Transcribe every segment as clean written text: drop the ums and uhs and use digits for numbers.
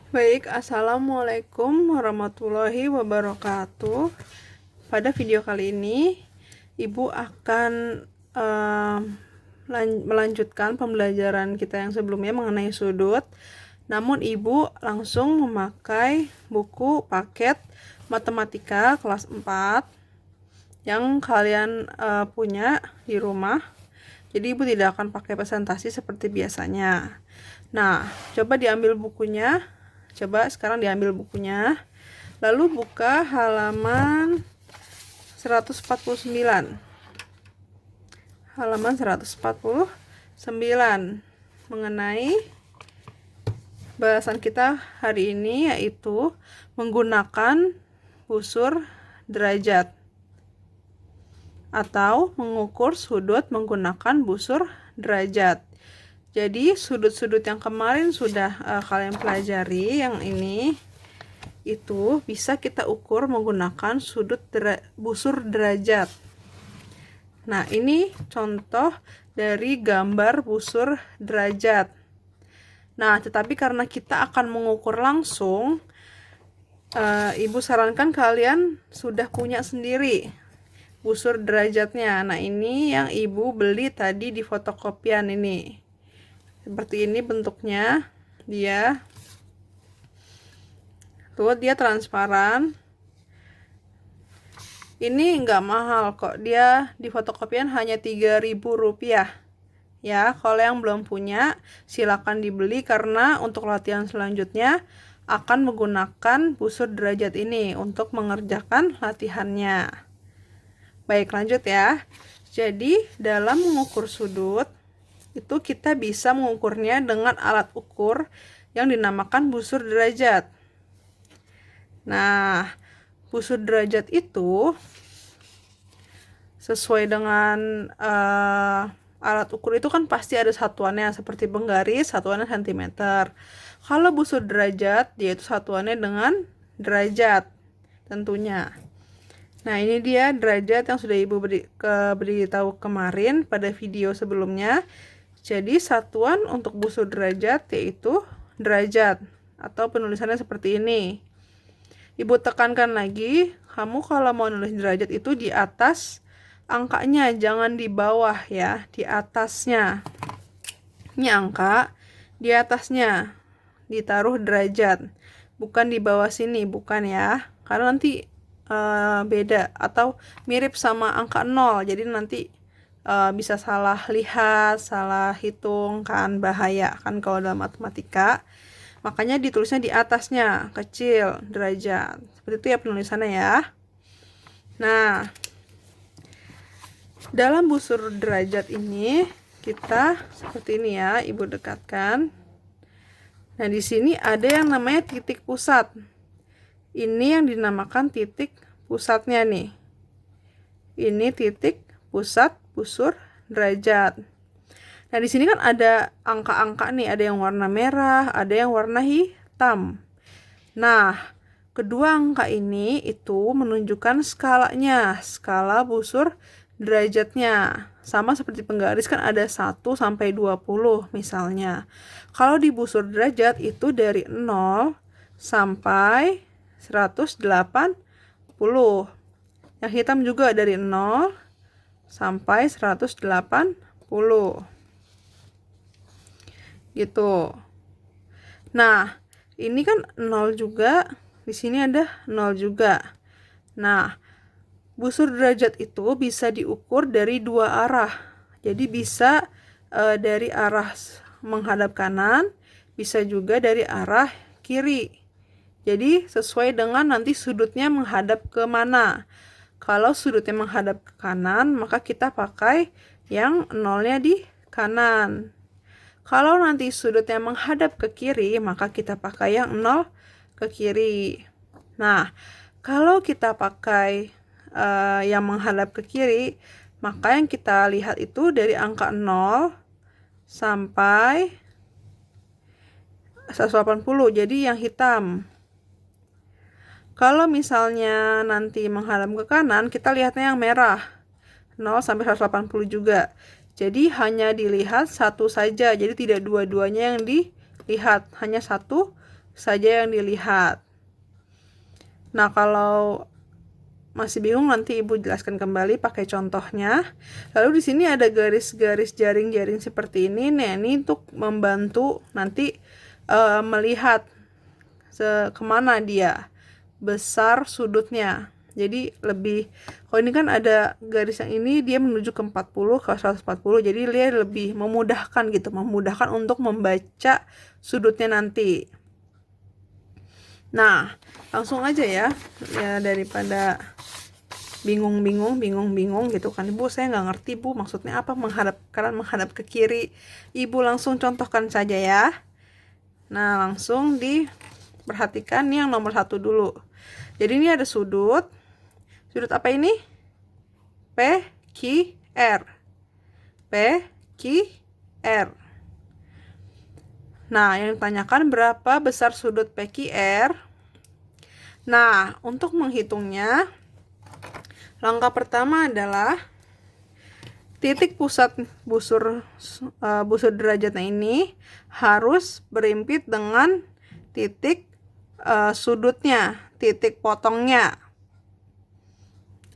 Baik, Assalamualaikum warahmatullahi wabarakatuh. Pada video kali ini, Ibu akan melanjutkan pembelajaran kita yang sebelumnya mengenai sudut. Namun Ibu langsung memakai buku paket matematika kelas 4 yang kalian punya di rumah. Jadi Ibu tidak akan pakai presentasi seperti biasanya. Nah, coba diambil bukunya. Coba sekarang diambil bukunya. Lalu buka halaman 149. Halaman 149 mengenai bahasan kita hari ini, yaitu menggunakan busur derajat atau mengukur sudut menggunakan busur derajat. Jadi sudut-sudut yang kemarin sudah kalian pelajari, yang ini itu bisa kita ukur menggunakan busur derajat. Nah, ini contoh dari gambar busur derajat. Nah, tetapi karena kita akan mengukur langsung, Ibu sarankan kalian sudah punya sendiri busur derajatnya. Nah, ini yang Ibu beli tadi di fotokopian ini. Seperti ini bentuknya dia. Tuh, dia transparan. Ini nggak mahal kok. Dia di fotokopian hanya Rp3.000. Ya, kalau yang belum punya silakan dibeli, karena untuk latihan selanjutnya akan menggunakan busur derajat ini untuk mengerjakan latihannya. Baik, lanjut ya. Jadi, dalam mengukur sudut itu kita bisa mengukurnya dengan alat ukur yang dinamakan busur derajat. Nah, busur derajat itu sesuai dengan alat ukur itu kan pasti ada satuannya, seperti penggaris satuannya cm. Kalau busur derajat, dia itu satuannya dengan derajat tentunya. Nah, ini dia derajat yang sudah Ibu beritahu kemarin pada video sebelumnya. Jadi satuan untuk busur derajat yaitu derajat, atau penulisannya seperti ini. Ibu tekankan lagi, kamu kalau mau nulis derajat itu di atas angkanya, jangan di bawah ya, di atasnya. Ini angka, di atasnya ditaruh derajat, bukan di bawah sini, bukan ya. Karena nanti beda atau mirip sama angka 0, jadi nanti bisa salah lihat, salah hitung, kan bahaya kan kalau dalam matematika. Makanya ditulisnya di atasnya, kecil, derajat. Seperti itu ya penulisannya ya. Nah, dalam busur derajat ini kita seperti ini ya, Ibu dekatkan. Nah, di sini ada yang namanya titik pusat. Ini yang dinamakan titik pusatnya nih. Ini titik pusat busur derajat. Nah, di sini kan ada angka-angka nih, ada yang warna merah, ada yang warna hitam. Nah, kedua angka ini itu menunjukkan skalanya, skala busur derajatnya. Sama seperti penggaris kan ada 1 sampai 20 misalnya. Kalau di busur derajat itu dari 0 sampai 180. Yang hitam juga dari 0 sampai 180. Gitu. Nah, ini kan 0 juga, di sini ada 0 juga. Nah, busur derajat itu bisa diukur dari dua arah. Jadi bisa dari arah menghadap kanan, bisa juga dari arah kiri. Jadi sesuai dengan nanti sudutnya menghadap ke mana. Kalau sudutnya menghadap ke kanan, maka kita pakai yang 0-nya di kanan. Kalau nanti sudutnya menghadap ke kiri, maka kita pakai yang 0 ke kiri. Nah, kalau kita pakai yang menghadap ke kiri, maka yang kita lihat itu dari angka 0 sampai 180, jadi yang hitam. Kalau misalnya nanti menghadap ke kanan, kita lihatnya yang merah, 0 sampai 180 juga. Jadi hanya dilihat satu saja, jadi tidak dua-duanya yang dilihat, hanya satu saja yang dilihat. Nah, kalau masih bingung nanti Ibu jelaskan kembali pakai contohnya. Lalu di sini ada garis-garis jaring-jaring seperti ini. Nah, ini untuk membantu nanti melihat kemana dia besar sudutnya. Jadi lebih, kalau ini kan ada garis yang ini dia menuju ke 40 ke 140, jadi dia lebih memudahkan gitu, memudahkan untuk membaca sudutnya nanti. Nah, langsung aja ya daripada bingung gitu kan, Ibu saya nggak ngerti Bu maksudnya apa kanan menghadap ke kiri. Ibu langsung contohkan saja ya. Nah, langsung diperhatikan nih yang nomor 1 dulu. Jadi ini ada sudut apa ini? PQR. PQR. Nah, yang ditanyakan berapa besar sudut PQR? Nah, untuk menghitungnya, langkah pertama adalah titik pusat busur derajatnya ini harus berimpit dengan titik sudutnya, titik potongnya,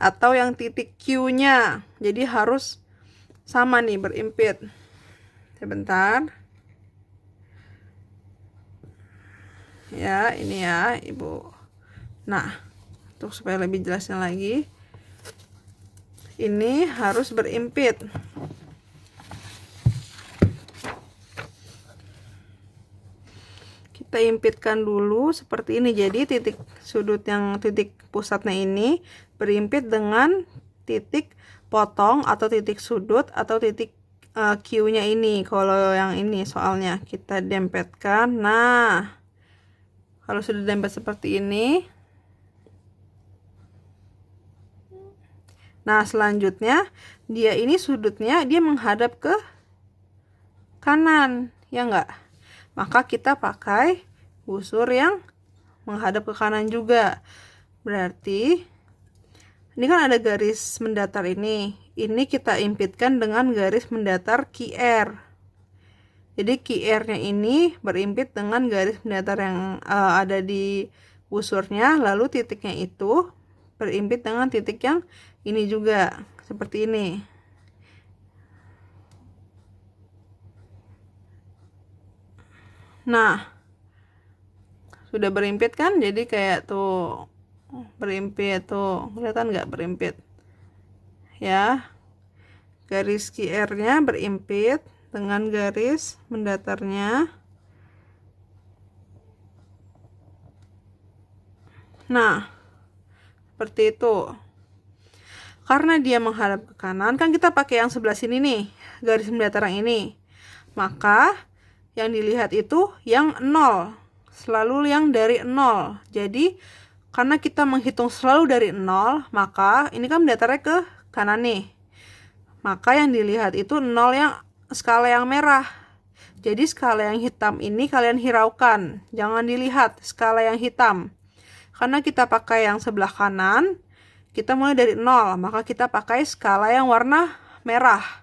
atau yang titik Q-nya. Jadi harus sama nih, berimpit. Sebentar. Ya, ini ya, Ibu. Nah, untuk supaya lebih jelasnya lagi, ini harus berimpit. Kita impitkan dulu seperti ini. Jadi titik sudut yang titik pusatnya ini berimpit dengan titik potong atau titik sudut atau titik Q-nya ini. Kalau yang ini soalnya kita dempetkan. Nah, kalau sudah dempet seperti ini, nah selanjutnya dia ini sudutnya dia menghadap ke kanan, ya enggak? Maka kita pakai busur yang menghadap ke kanan juga. Berarti ini kan ada garis mendatar ini. Ini kita impitkan dengan garis mendatar QR. Jadi QR-nya ini berimpit dengan garis mendatar yang ada di busurnya. Lalu titiknya itu berimpit dengan titik yang ini juga. Seperti ini. Nah, sudah berimpit kan? Jadi kayak tuh berimpit tuh, kelihatan nggak berimpit? Ya, garis QR-nya berimpit dengan garis mendatarnya. Nah, seperti itu. Karena dia menghadap ke kanan, kan kita pakai yang sebelah sini nih, garis mendatar yang ini. Maka yang dilihat itu yang 0, selalu yang dari 0. Jadi karena kita menghitung selalu dari 0, maka ini kan mendatarnya ke kanan nih. Maka yang dilihat itu 0 yang skala yang merah. Jadi skala yang hitam ini kalian hiraukan, jangan dilihat skala yang hitam. Karena kita pakai yang sebelah kanan, kita mulai dari 0, maka kita pakai skala yang warna merah.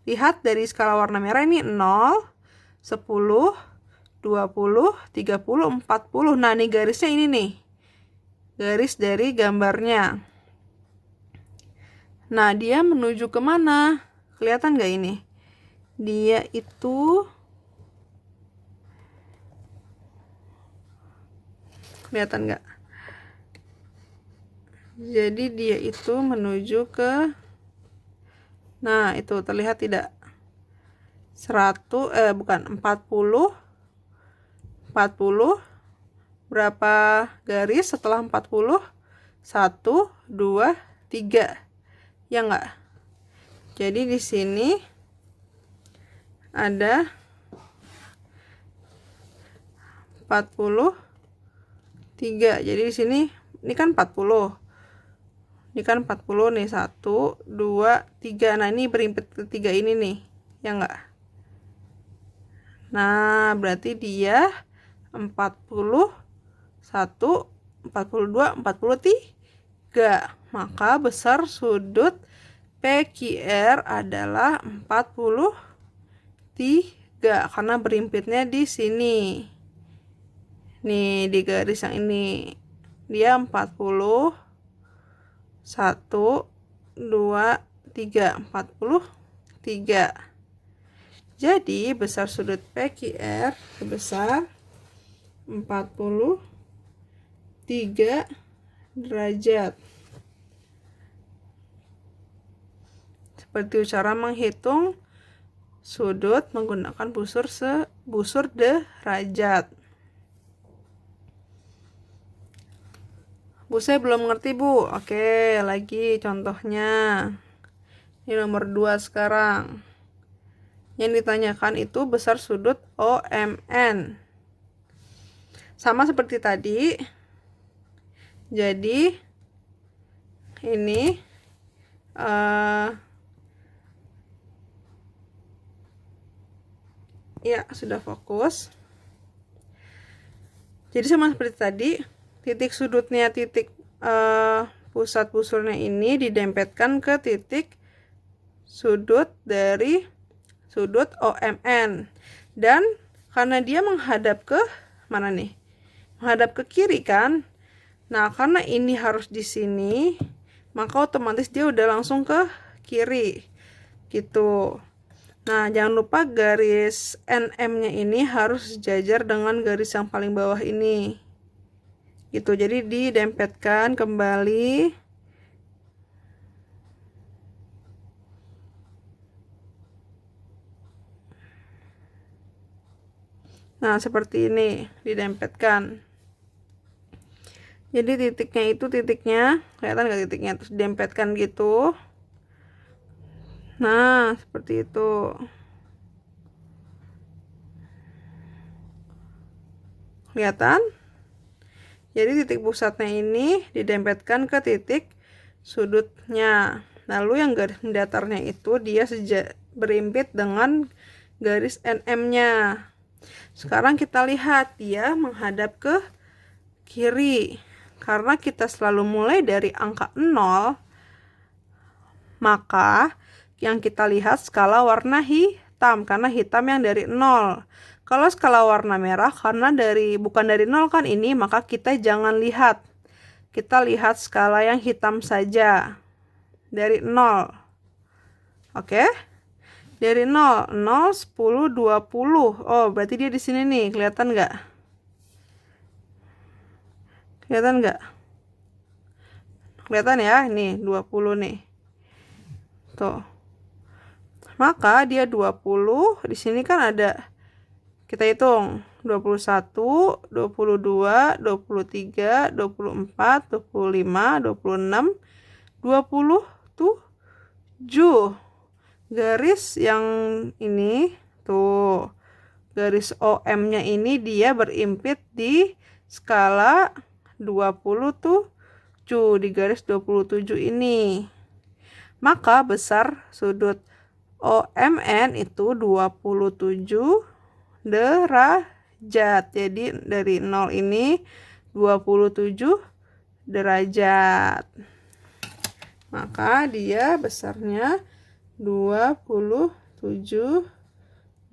Lihat dari skala warna merah ini 0, 10, 20, 30, 40. Nah, ini garisnya ini nih. Garis dari gambarnya. Nah, dia menuju kemana? Kelihatan nggak ini? Dia itu kelihatan nggak? Jadi dia itu menuju ke, nah itu terlihat tidak? 40, 40, berapa garis setelah 40? 1, 2, 3. Ya enggak? Jadi di sini ada 43. Jadi di sini ini kan 40. Ini kan 40 nih, 1, 2, 3. Nah, ini berimpit ketiga ini nih. Ya enggak? Nah, berarti dia 41, 42, 43. Maka besar sudut PQR adalah 43 karena berimpitnya di sini. Nih di garis yang ini dia 40, 1, 2, 3, 43. Jadi besar sudut PQR sebesar 43 derajat. Seperti cara menghitung sudut menggunakan busur derajat. Bu, saya belum ngerti, Bu. Oke, lagi contohnya. Ini nomor 2 sekarang. Yang ditanyakan itu besar sudut OMN. Sama seperti tadi. Jadi ini ya sudah fokus. Jadi sama seperti tadi, titik sudutnya, titik pusat busurnya ini didempetkan ke titik sudut dari sudut OMN, dan karena dia menghadap ke mana nih? Menghadap ke kiri kan? Nah, karena ini harus di sini, maka otomatis dia udah langsung ke kiri gitu. Nah, jangan lupa garis NM-nya ini harus sejajar dengan garis yang paling bawah ini. Gitu. Jadi didempetkan kembali. Nah, seperti ini didempetkan. Jadi titiknya itu kelihatan nggak titiknya, terus didempetkan gitu. Nah, seperti itu. Kelihatan? Jadi titik pusatnya ini didempetkan ke titik sudutnya. Lalu yang garis datarnya itu dia berimpit dengan garis NM-nya. Sekarang kita lihat dia menghadap ke kiri. Karena kita selalu mulai dari angka 0, maka yang kita lihat skala warna hitam, karena hitam yang dari 0. Kalau skala warna merah, karena bukan dari 0 kan ini, maka kita jangan lihat. Kita lihat skala yang hitam saja. Dari 0. Oke? Dari 0, 0, 10, 20. Oh, berarti dia di sini nih. Kelihatan nggak? Kelihatan nggak? Kelihatan ya? Nih, 20 nih. Tuh. Maka dia 20. Di sini kan ada, kita hitung. 21, 22, 23, 24, 25, 26, 27. Garis yang ini tuh, garis OM-nya ini dia berimpit di skala 27, di garis 27 ini. Maka besar sudut OMN itu 27 derajat. Jadi dari 0 ini 27 derajat. Maka dia besarnya 27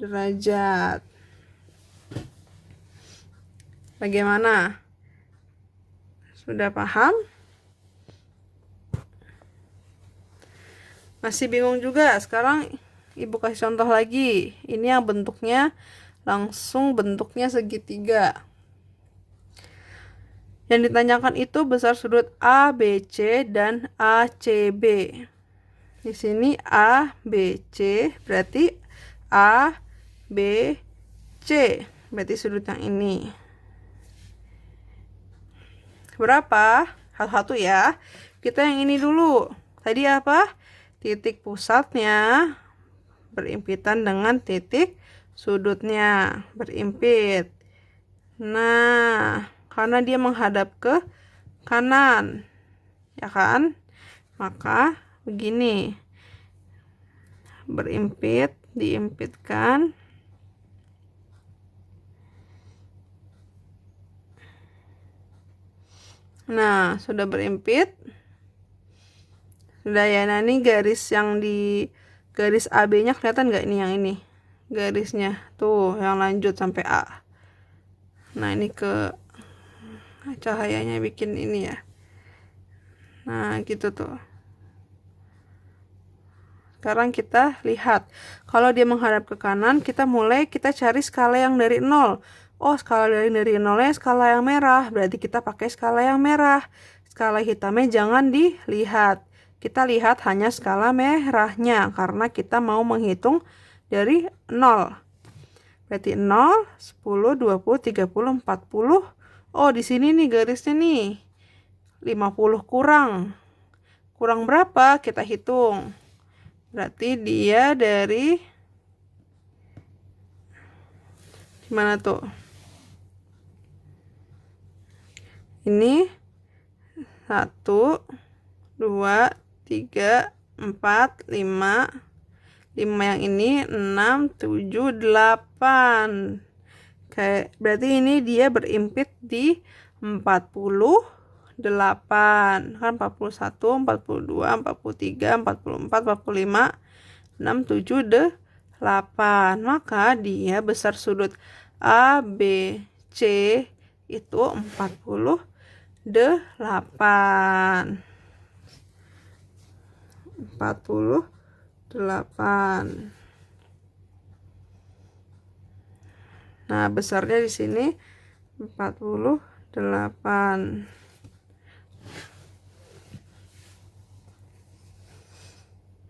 derajat. Bagaimana? Sudah paham? Masih bingung juga? Sekarang Ibu kasih contoh lagi. Ini yang bentuknya bentuknya segitiga. Yang ditanyakan itu besar sudut ABC dan ACB. Di sini A, B, C, berarti A, B, C. Berarti sudut yang ini. Berapa? Satu-satu ya. Kita yang ini dulu. Tadi apa? Titik pusatnya berimpitan dengan titik sudutnya. Berimpit. Nah, karena dia menghadap ke kanan. Ya kan? Maka begini, diimpitkan. Nah, sudah berimpit. Sudah ya. Nah, ini garis yang di garis AB-nya kelihatan nggak ini, yang ini? Garisnya tuh yang lanjut sampai A. Nah, ini ke cahayanya bikin ini ya. Nah, gitu tuh. Sekarang kita lihat, kalau dia menghadap ke kanan, kita cari skala yang dari 0. Oh, skala dari 0-nya skala yang merah, berarti kita pakai skala yang merah. Skala hitamnya jangan dilihat. Kita lihat hanya skala merahnya, karena kita mau menghitung dari 0. Berarti 0, 10, 20, 30, 40. Oh, di sini nih garisnya nih. 50 kurang. Kurang berapa? Kita hitung. Berarti dia dari gimana tuh? Ini 1, 2, 3, 4, 5. 5 yang ini 6, 7, 8. Kayak berarti ini dia berimpit di 48. Kan 41, 42, 43, 44, 45, 6, 7, 8. Maka dia besar sudut ABC itu 48. 48. Nah, besarnya di sini 48.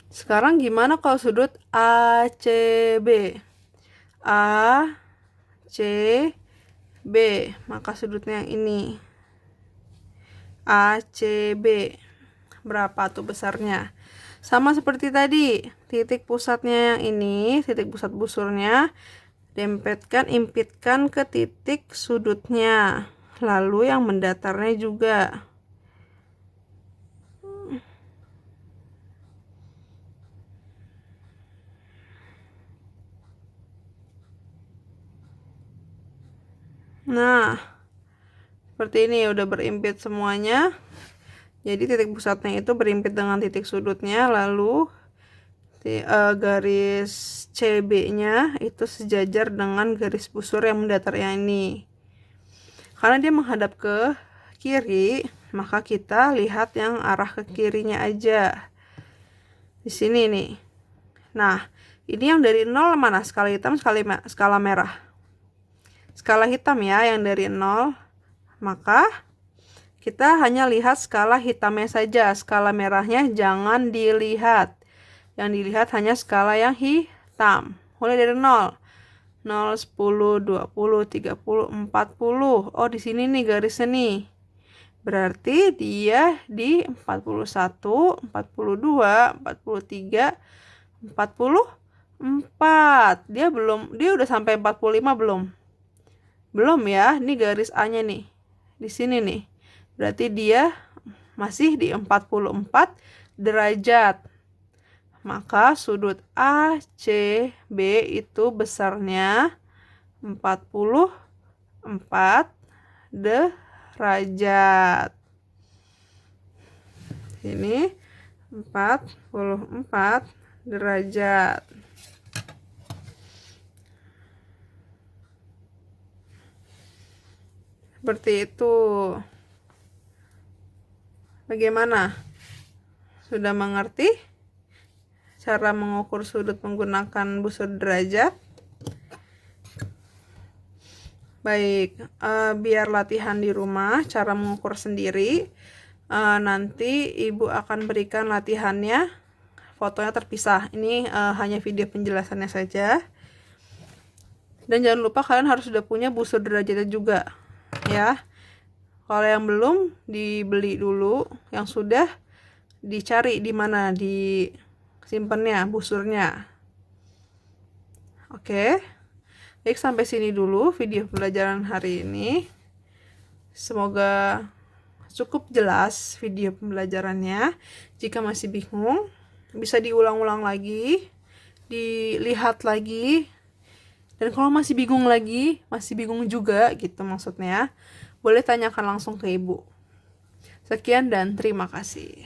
Sekarang gimana kalau sudut ACB? ACB, maka sudutnya yang ini. ACB. Berapa tuh besarnya? Sama seperti tadi, titik pusatnya yang ini, titik pusat busurnya impitkan ke titik sudutnya. Lalu yang mendatarnya juga. Nah, seperti ini udah berimpit semuanya. Jadi titik pusatnya itu berimpit dengan titik sudutnya, lalu garis CB-nya itu sejajar dengan garis busur yang mendatar yang ini. Karena dia menghadap ke kiri, maka kita lihat yang arah ke kirinya aja. Di sini nih. Nah, ini yang dari 0 mana? Skala hitam, skala merah. Skala hitam ya, yang dari 0. Maka kita hanya lihat skala hitamnya saja. Skala merahnya jangan dilihat. Yang dilihat hanya skala yang hitam. Mulai dari 0. 0, 10, 20, 30, 40. Oh, di sini nih garisnya nih. Berarti dia di 41, 42, 43, 44. Dia udah sampai 45 belum? Belum ya. Ini garis A-nya nih. Di sini nih. Berarti dia masih di 44 derajat. Maka sudut ACB itu besarnya 44 derajat. Ini 44 derajat. Seperti itu. Bagaimana? Sudah mengerti cara mengukur sudut menggunakan busur derajat? Baik, biar latihan di rumah cara mengukur sendiri. Nanti ibu akan berikan latihannya, fotonya terpisah. Ini hanya video penjelasannya saja. Dan jangan lupa kalian harus sudah punya busur derajatnya juga ya. Kalau yang belum, dibeli dulu. Yang sudah, dicari di mana di simpennya busurnya. Oke. Baik, sampai sini dulu video pembelajaran hari ini. Semoga cukup jelas video pembelajarannya. Jika masih bingung, bisa diulang-ulang lagi, dilihat lagi. Dan kalau masih bingung lagi, masih bingung juga gitu maksudnya, boleh tanyakan langsung ke ibu. Sekian dan terima kasih.